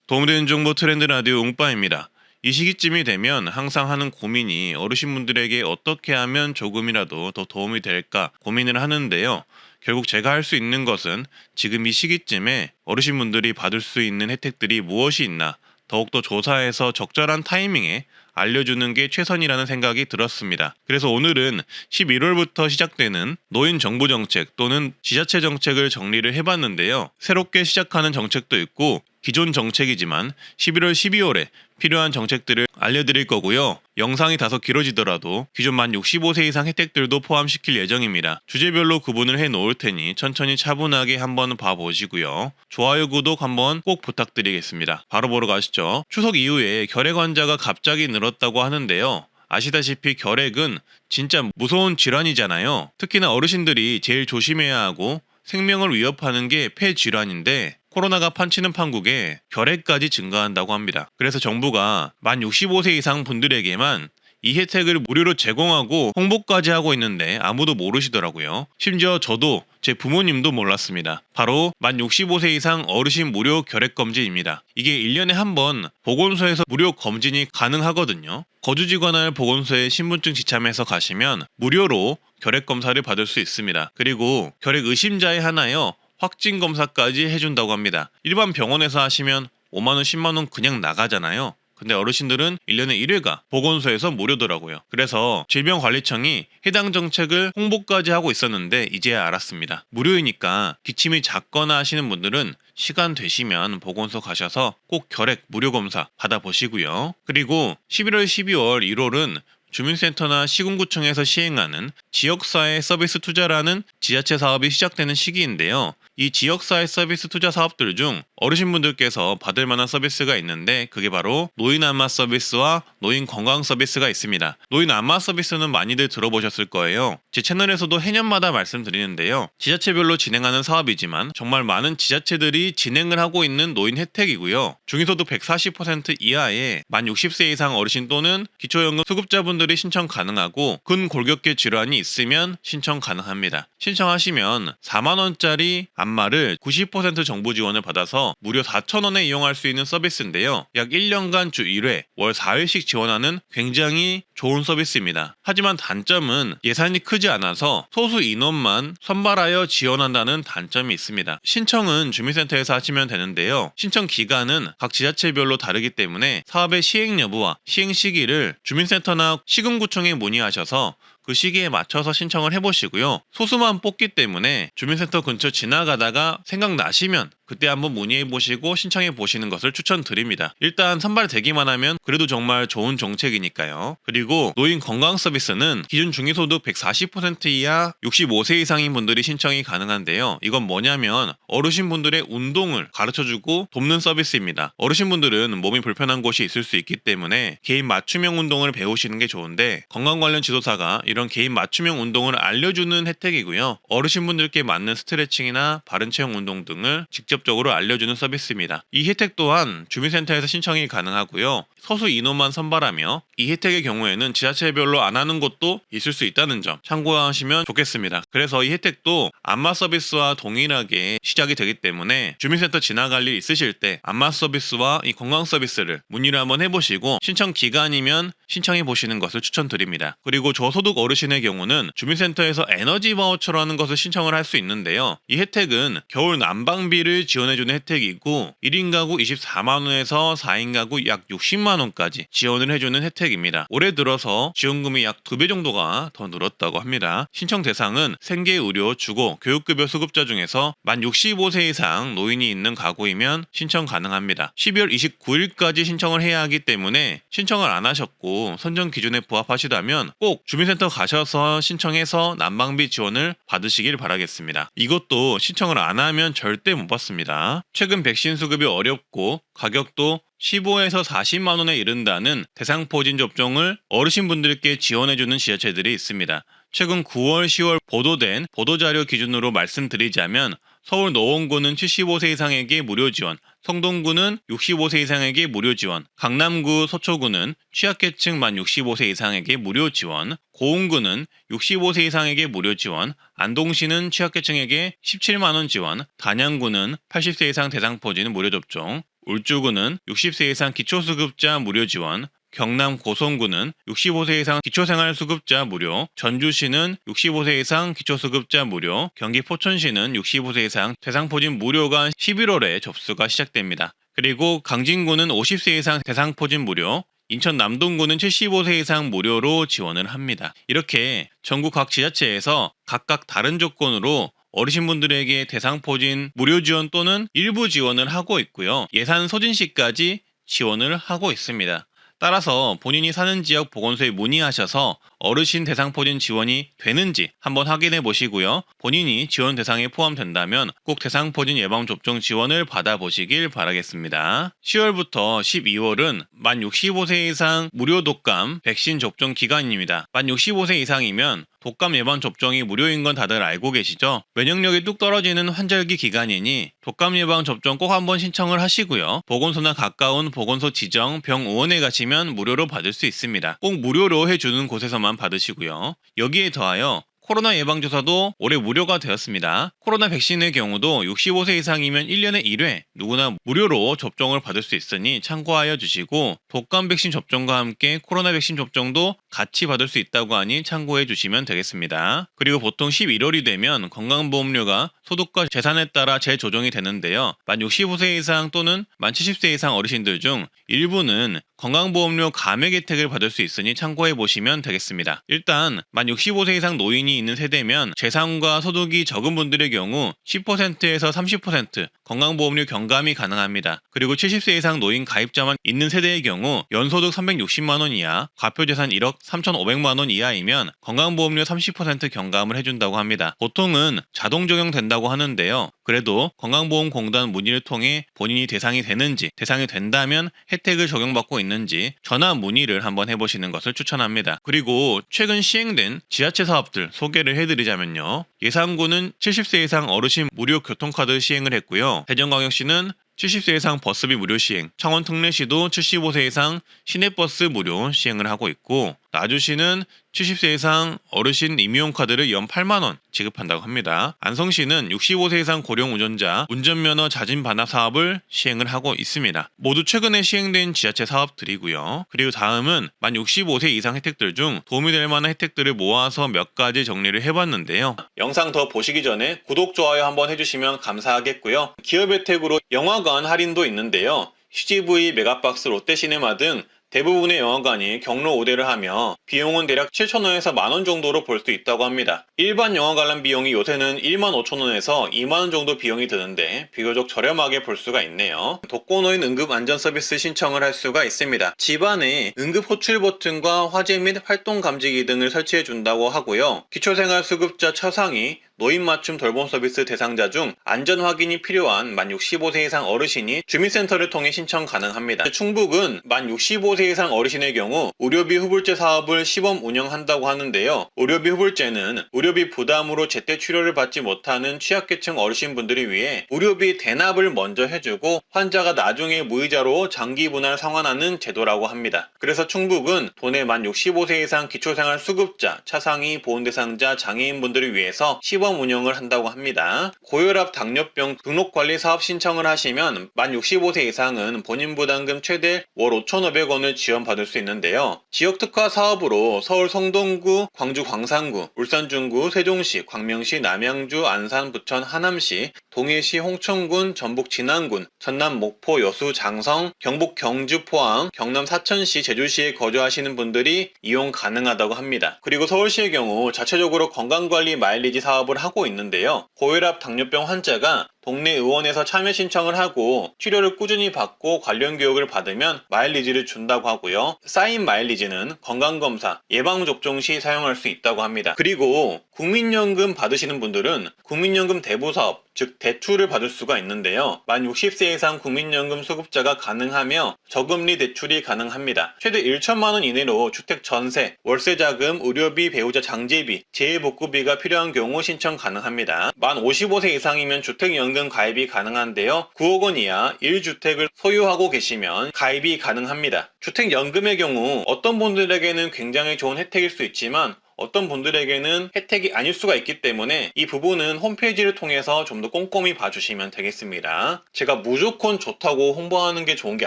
도움되는 정보 트렌드 라디오 웅빠입니다. 이 시기쯤이 되면 항상 하는 고민이 어르신분들에게 어떻게 하면 조금이라도 더 도움이 될까 고민을 하는데요. 결국 제가 할 수 있는 것은 지금 이 시기쯤에 어르신분들이 받을 수 있는 혜택들이 무엇이 있나 더욱더 조사해서 적절한 타이밍에 알려주는 게 최선이라는 생각이 들었습니다. 그래서 오늘은 11월부터 시작되는 노인 정부 정책 또는 지자체 정책을 정리를 해봤는데요. 새롭게 시작하는 정책도 있고 기존 정책이지만 11월, 12월에 필요한 정책들을 알려드릴 거고요. 영상이 다소 길어지더라도 기존 만 65세 이상 혜택들도 포함시킬 예정입니다. 주제별로 구분을 해 놓을 테니 천천히 차분하게 한번 봐보시고요. 좋아요, 구독 한번 꼭 부탁드리겠습니다. 바로 보러 가시죠. 추석 이후에 결핵 환자가 갑자기 늘었다고 하는데요. 아시다시피 결핵은 진짜 무서운 질환이잖아요. 특히나 어르신들이 제일 조심해야 하고 생명을 위협하는 게 폐질환인데 코로나가 판치는 판국에 결핵까지 증가한다고 합니다. 그래서 정부가 만 65세 이상 분들에게만 이 혜택을 무료로 제공하고 홍보까지 하고 있는데 아무도 모르시더라고요. 심지어 저도 제 부모님도 몰랐습니다. 바로 만 65세 이상 어르신 무료 결핵 검진입니다. 이게 1년에 한 번 보건소에서 무료 검진이 가능하거든요. 거주지 관할 보건소에 신분증 지참해서 가시면 무료로 결핵 검사를 받을 수 있습니다. 그리고 결핵 의심자에 하나요 확진 검사까지 해준다고 합니다. 일반 병원에서 하시면 5만원, 10만원 그냥 나가잖아요. 근데 어르신들은 1년에 1회가 보건소에서 무료더라고요. 그래서 질병관리청이 해당 정책을 홍보까지 하고 있었는데 이제야 알았습니다. 무료이니까 기침이 작거나 하시는 분들은 시간 되시면 보건소 가셔서 꼭 결핵 무료 검사 받아보시고요. 그리고 11월, 12월, 1월은 주민센터나 시군구청에서 시행하는 지역사회 서비스 투자라는 지자체 사업이 시작되는 시기인데요. 이 지역사회 서비스 투자 사업들 중 어르신분들께서 받을 만한 서비스가 있는데 그게 바로 노인 안마 서비스와 노인 건강 서비스가 있습니다. 노인 안마 서비스는 많이들 들어보셨을 거예요. 제 채널에서도 해년마다 말씀드리는데요. 지자체별로 진행하는 사업이지만 정말 많은 지자체들이 진행을 하고 있는 노인 혜택이고요. 중위소득 140% 이하의 만 60세 이상 어르신 또는 기초연금 수급자분들이 신청 가능하고 근골격계 질환이 있으면 신청 가능합니다. 신청하시면 4만원짜리 안마를 90% 정부 지원을 받아서 무려 4,000원에 이용할 수 있는 서비스인데요. 약 1년간 주 1회, 월 4회씩 지원하는 굉장히 좋은 서비스입니다. 하지만 단점은 예산이 크지 않아서 소수 인원만 선발하여 지원한다는 단점이 있습니다. 신청은 주민센터에서 하시면 되는데요. 신청 기간은 각 지자체별로 다르기 때문에 사업의 시행 여부와 시행 시기를 주민센터나 시군구청에 문의하셔서 그 시기에 맞춰서 신청을 해보시고요. 소수만 뽑기 때문에 주민센터 근처 지나가다가 생각나시면 그때 한번 문의해보시고 신청해보시는 것을 추천드립니다. 일단 선발되기만 하면 그래도 정말 좋은 정책이니까요. 그리고 노인 건강 서비스는 기준 중위소득 140% 이하 65세 이상인 분들이 신청이 가능한데요. 이건 뭐냐면 어르신분들의 운동을 가르쳐주고 돕는 서비스입니다. 어르신분들은 몸이 불편한 곳이 있을 수 있기 때문에 개인 맞춤형 운동을 배우시는 게 좋은데 건강 관련 지도사가 이런 개인 맞춤형 운동을 알려주는 혜택이고요. 어르신분들께 맞는 스트레칭이나 바른 체형 운동 등을 직접적으로 알려주는 서비스입니다. 이 혜택 또한 주민센터에서 신청이 가능하고요. 소수 인원만 선발하며 이 혜택의 경우에는 지자체별로 안 하는 곳도 있을 수 있다는 점 참고하시면 좋겠습니다. 그래서 이 혜택도 안마 서비스와 동일하게 시작이 되기 때문에 주민센터 지나갈 일 있으실 때 안마 서비스와 이 건강 서비스를 문의를 한번 해보시고 신청 기간이면 신청해 보시는 것을 추천드립니다. 그리고 저소득 어르신의 경우는 주민센터에서 에너지 바우처라는 것을 신청을 할 수 있는데요. 이 혜택은 겨울 난방비를 지원해주는 혜택이고 1인 가구 24만원에서 4인 가구 약 60만원까지 지원을 해주는 혜택입니다. 올해 들어서 지원금이 약 2배 정도가 더 늘었다고 합니다. 신청 대상은 생계, 의료, 주거, 교육급여 수급자 중에서 만 65세 이상 노인이 있는 가구이면 신청 가능합니다. 12월 29일까지 신청을 해야 하기 때문에 신청을 안 하셨고 선정 기준에 부합하시다면 꼭 주민센터 가셔서 신청해서 난방비 지원을 받으시길 바라겠습니다. 이것도 신청을 안 하면 절대 못 받습니다. 최근 백신 수급이 어렵고 가격도 15에서 40만 원에 이른다는 대상포진 접종을 어르신분들께 지원해주는 지자체들이 있습니다. 최근 9월, 10월 보도된 보도자료 기준으로 말씀드리자면 서울 노원구는 75세 이상에게 무료 지원, 성동구는 65세 이상에게 무료 지원, 강남구 서초구는 취약계층 만 65세 이상에게 무료 지원, 고흥구는 65세 이상에게 무료 지원, 안동시는 취약계층에게 17만원 지원, 단양구는 80세 이상 대상포진 무료 접종, 울주군은 60세 이상 기초수급자 무료 지원, 경남 고성군은 65세 이상 기초생활수급자 무료, 전주시는 65세 이상 기초수급자 무료, 경기 포천시는 65세 이상 대상포진 무료가 11월에 접수가 시작됩니다. 그리고 강진구는 50세 이상 대상포진 무료, 인천 남동구는 75세 이상 무료로 지원을 합니다. 이렇게 전국 각 지자체에서 각각 다른 조건으로 어르신분들에게 대상포진 무료 지원 또는 일부 지원을 하고 있고요. 예산 소진 시까지 지원을 하고 있습니다. 따라서 본인이 사는 지역 보건소에 문의하셔서 어르신 대상포진 지원이 되는지 한번 확인해 보시고요. 본인이 지원 대상에 포함된다면 꼭 대상포진 예방접종 지원을 받아보시길 바라겠습니다. 10월부터 12월은 만 65세 이상 무료 독감 백신 접종 기간입니다. 만 65세 이상이면 독감 예방 접종이 무료인 건 다들 알고 계시죠? 면역력이 뚝 떨어지는 환절기 기간이니 독감 예방 접종 꼭 한번 신청을 하시고요. 보건소나 가까운 보건소 지정 병의원에 가시면 무료로 받을 수 있습니다. 꼭 무료로 해주는 곳에서만 받으시고요. 여기에 더하여 코로나 예방주사도 올해 무료가 되었습니다. 코로나 백신의 경우도 65세 이상이면 1년에 1회 누구나 무료로 접종을 받을 수 있으니 참고하여 주시고 독감 백신 접종과 함께 코로나 백신 접종도 같이 받을 수 있다고 하니 참고해 주시면 되겠습니다. 그리고 보통 11월이 되면 건강보험료가 소득과 재산에 따라 재조정이 되는데요. 만 65세 이상 또는 만 70세 이상 어르신들 중 일부는 건강보험료 감액 혜택을 받을 수 있으니 참고해 보시면 되겠습니다. 일단 만 65세 이상 노인이 있는 세대면 재산과 소득이 적은 분들의 경우 10%에서 30% 건강보험료 경감이 가능합니다. 그리고 70세 이상 노인 가입자만 있는 세대의 경우 연소득 360만 원 이하, 과표재산 1억 3,500만 원 이하이면 건강보험료 30% 경감을 해준다고 합니다. 보통은 자동 적용된다고 하는데요. 그래도 건강보험공단 문의를 통해 본인이 대상이 되는지, 대상이 된다면 혜택을 적용받고 있는지 전화 문의를 한번 해보시는 것을 추천합니다. 그리고 최근 시행된 지자체 사업들 소개를 해드리자면요. 예산구는 70세 이상 어르신 무료 교통카드 시행을 했고요. 대전광역시는 70세 이상 버스비 무료 시행, 창원 특례시도 75세 이상 시내버스 무료 시행을 하고 있고, 나주시는 70세 이상 어르신 임의용 카드를 연 8만원 지급한다고 합니다. 안성시는 65세 이상 고령 운전자 운전면허 자진 반납 사업을 시행을 하고 있습니다. 모두 최근에 시행된 지자체 사업들이고요. 그리고 다음은 만 65세 이상 혜택들 중 도움이 될 만한 혜택들을 모아서 몇 가지 정리를 해봤는데요. 영상 더 보시기 전에 구독, 좋아요 한번 해주시면 감사하겠고요. 기업 혜택으로 영화관 할인도 있는데요. CGV, 메가박스, 롯데시네마 등 대부분의 영화관이 경로 5대를 하며 비용은 대략 7,000원에서 만원 정도로 볼 수 있다고 합니다. 일반 영화 관람 비용이 요새는 15,000원에서 2만원 정도 비용이 드는데 비교적 저렴하게 볼 수가 있네요. 독거노인 응급 안전 서비스 신청을 할 수가 있습니다. 집안에 응급 호출 버튼과 화재 및 활동 감지기 등을 설치해 준다고 하고요. 기초생활수급자 처상이 노인 맞춤 돌봄 서비스 대상자 중 안전 확인이 필요한 만 65세 이상 어르신이 주민센터를 통해 신청 가능합니다. 충북은 만 65세 이상 어르신의 경우 의료비 후불제 사업을 시범 운영한다고 하는데요. 의료비 후불제는 의료비 부담으로 제때 치료를 받지 못하는 취약계층 어르신분들을 위해 의료비 대납을 먼저 해주고 환자가 나중에 무이자로 장기 분할 상환하는 제도라고 합니다. 그래서 충북은 도내 만 65세 이상 기초생활 수급자, 차상위 보훈 대상자 장애인분들을 위해서 시범 운영을 한다고 합니다. 고혈압, 당뇨병 등록관리 사업 신청을 하시면 만 65세 이상은 본인 부담금 최대 월 5,500원을 지원받을 수 있는데요. 지역 특화 사업으로 서울 성동구, 광주 광산구, 울산 중구, 세종시, 광명시, 남양주, 안산, 부천, 하남시, 동해시, 홍천군, 전북 진안군, 전남 목포, 여수, 장성, 경북 경주, 포항, 경남 사천시, 제주시에 거주하시는 분들이 이용 가능하다고 합니다. 그리고 서울시의 경우 자체적으로 건강관리 마일리지 사업을 하고 있는데요. 고혈압, 당뇨병 환자가 동네 의원에서 참여 신청을 하고 치료를 꾸준히 받고 관련 교육을 받으면 마일리지를 준다고 하고요. 쌓인 마일리지는 건강검사, 예방접종 시 사용할 수 있다고 합니다. 그리고 국민연금 받으시는 분들은 국민연금 대부사업, 즉 대출을 받을 수가 있는데요. 만 60세 이상 국민연금 수급자가 가능하며 저금리 대출이 가능합니다. 최대 1천만 원 이내로 주택 전세, 월세자금, 의료비, 배우자 장제비, 재해복구비가 필요한 경우 신청 가능합니다. 만 55세 이상이면 주택연금 가입이 가능한데요. 9억 원 이하 1주택을 소유하고 계시면 가입이 가능합니다. 주택연금의 경우 어떤 분들에게는 굉장히 좋은 혜택일 수 있지만 어떤 분들에게는 혜택이 아닐 수가 있기 때문에 이 부분은 홈페이지를 통해서 좀 더 꼼꼼히 봐주시면 되겠습니다. 제가 무조건 좋다고 홍보하는 게 좋은 게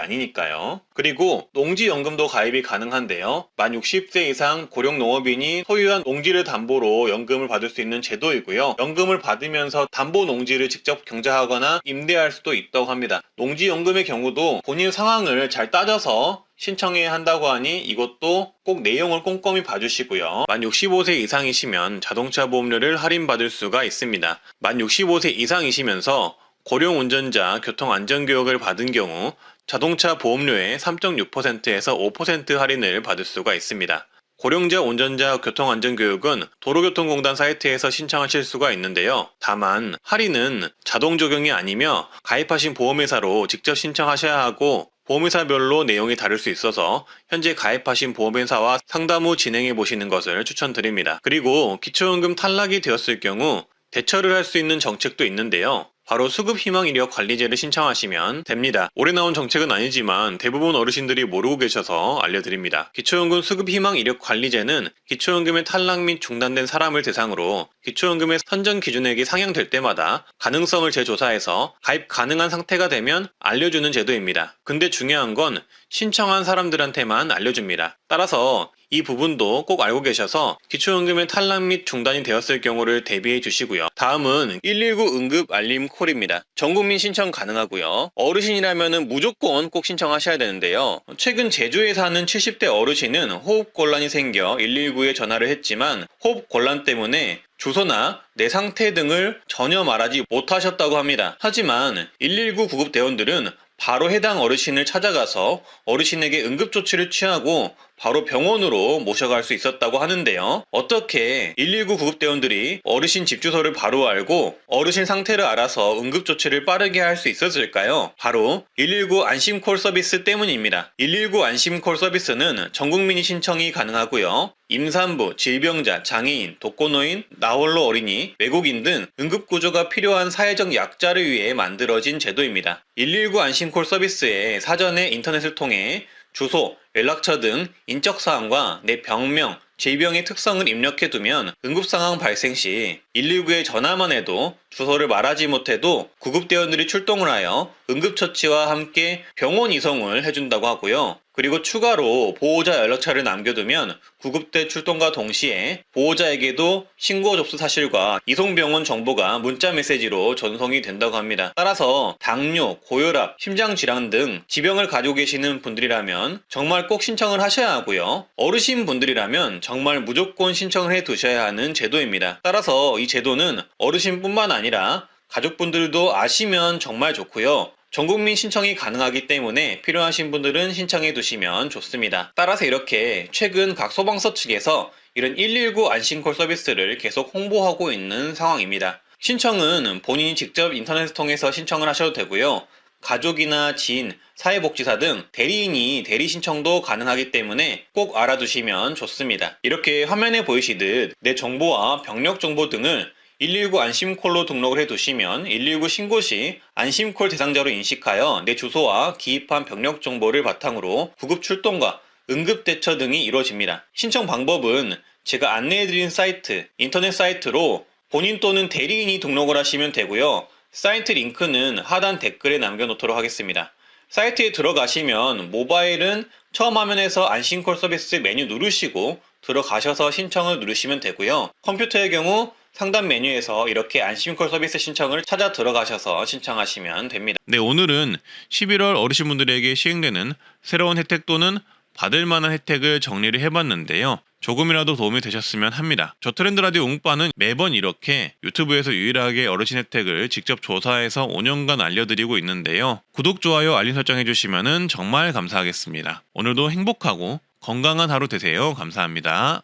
아니니까요. 그리고 농지연금도 가입이 가능한데요. 만 60세 이상 고령농업인이 소유한 농지를 담보로 연금을 받을 수 있는 제도이고요. 연금을 받으면서 담보 농지를 직접 경자하거나 임대할 수도 있다고 합니다. 농지연금의 경우도 본인 상황을 잘 따져서 신청해야 한다고 하니 이것도 꼭 내용을 꼼꼼히 봐주시고요. 만 65세 이상이시면 자동차 보험료를 할인받을 수가 있습니다. 만 65세 이상이시면서 고령 운전자 교통안전교육을 받은 경우 자동차 보험료의 3.6%에서 5% 할인을 받을 수가 있습니다. 고령자 운전자 교통안전교육은 도로교통공단 사이트에서 신청하실 수가 있는데요. 다만 할인은 자동 적용이 아니며 가입하신 보험회사로 직접 신청하셔야 하고 보험회사별로 내용이 다를 수 있어서 현재 가입하신 보험회사와 상담 후 진행해 보시는 것을 추천드립니다. 그리고 기초연금 탈락이 되었을 경우 대처를 할 수 있는 정책도 있는데요. 바로 수급희망이력관리제를 신청하시면 됩니다. 올해 나온 정책은 아니지만 대부분 어르신들이 모르고 계셔서 알려드립니다. 기초연금 수급희망이력관리제는 기초연금의 탈락 및 중단된 사람을 대상으로 기초연금의 선정 기준액이 상향될 때마다 가능성을 재조사해서 가입 가능한 상태가 되면 알려주는 제도입니다. 근데 중요한 건 신청한 사람들한테만 알려줍니다. 따라서 이 부분도 꼭 알고 계셔서 기초연금의 탈락 및 중단이 되었을 경우를 대비해 주시고요. 다음은 119 응급 알림 콜입니다. 전국민 신청 가능하고요. 어르신이라면 무조건 꼭 신청하셔야 되는데요. 최근 제주에 사는 70대 어르신은 호흡곤란이 생겨 119에 전화를 했지만 호흡곤란 때문에 주소나 내 상태 등을 전혀 말하지 못하셨다고 합니다. 하지만 119 구급대원들은 바로 해당 어르신을 찾아가서 어르신에게 응급조치를 취하고 바로 병원으로 모셔갈 수 있었다고 하는데요. 어떻게 119 구급대원들이 어르신 집 주소를 바로 알고 어르신 상태를 알아서 응급조치를 빠르게 할 수 있었을까요? 바로 119 안심콜 서비스 때문입니다. 119 안심콜 서비스는 전국민이 신청이 가능하고요. 임산부, 질병자, 장애인, 독거노인, 나홀로 어린이, 외국인 등 응급구조가 필요한 사회적 약자를 위해 만들어진 제도입니다. 119 안심콜 서비스에 사전에 인터넷을 통해 주소, 연락처 등 인적사항과 내 병명, 질병의 특성을 입력해두면 응급상황 발생 시 119에 전화만 해도 주소를 말하지 못해도 구급대원들이 출동을 하여 응급처치와 함께 병원 이송을 해준다고 하고요. 그리고 추가로 보호자 연락처를 남겨두면 구급대 출동과 동시에 보호자에게도 신고 접수 사실과 이송병원 정보가 문자 메시지로 전송이 된다고 합니다. 따라서 당뇨, 고혈압, 심장질환 등 지병을 가지고 계시는 분들이라면 정말 꼭 신청을 하셔야 하고요. 어르신 분들이라면 정말 무조건 신청을 해 두셔야 하는 제도입니다. 따라서 이 제도는 어르신뿐만 아니라 가족분들도 아시면 정말 좋고요. 전국민 신청이 가능하기 때문에 필요하신 분들은 신청해 두시면 좋습니다. 따라서 이렇게 최근 각 소방서 측에서 이런 119 안심콜 서비스를 계속 홍보하고 있는 상황입니다. 신청은 본인이 직접 인터넷을 통해서 신청을 하셔도 되고요. 가족이나 지인, 사회복지사 등 대리인이 대리 신청도 가능하기 때문에 꼭 알아두시면 좋습니다. 이렇게 화면에 보이시듯 내 정보와 병력 정보 등을 119 안심콜로 등록을 해두시면 119 신고 시 안심콜 대상자로 인식하여 내 주소와 기입한 병력 정보를 바탕으로 구급 출동과 응급대처 등이 이루어집니다. 신청 방법은 제가 안내해드린 사이트, 인터넷 사이트로 본인 또는 대리인이 등록을 하시면 되고요. 사이트 링크는 하단 댓글에 남겨놓도록 하겠습니다. 사이트에 들어가시면 모바일은 처음 화면에서 안심콜 서비스 메뉴 누르시고 들어가셔서 신청을 누르시면 되고요. 컴퓨터의 경우 상단 메뉴에서 이렇게 안심콜 서비스 신청을 찾아 들어가셔서 신청하시면 됩니다. 네, 오늘은 11월 어르신분들에게 시행되는 새로운 혜택 또는 받을 만한 혜택을 정리를 해봤는데요. 조금이라도 도움이 되셨으면 합니다. 저트렌드 라디오 웅빠는 매번 이렇게 유튜브에서 유일하게 어르신 혜택을 직접 조사해서 5년간 알려드리고 있는데요. 구독, 좋아요, 알림 설정 해주시면 정말 감사하겠습니다. 오늘도 행복하고 건강한 하루 되세요. 감사합니다.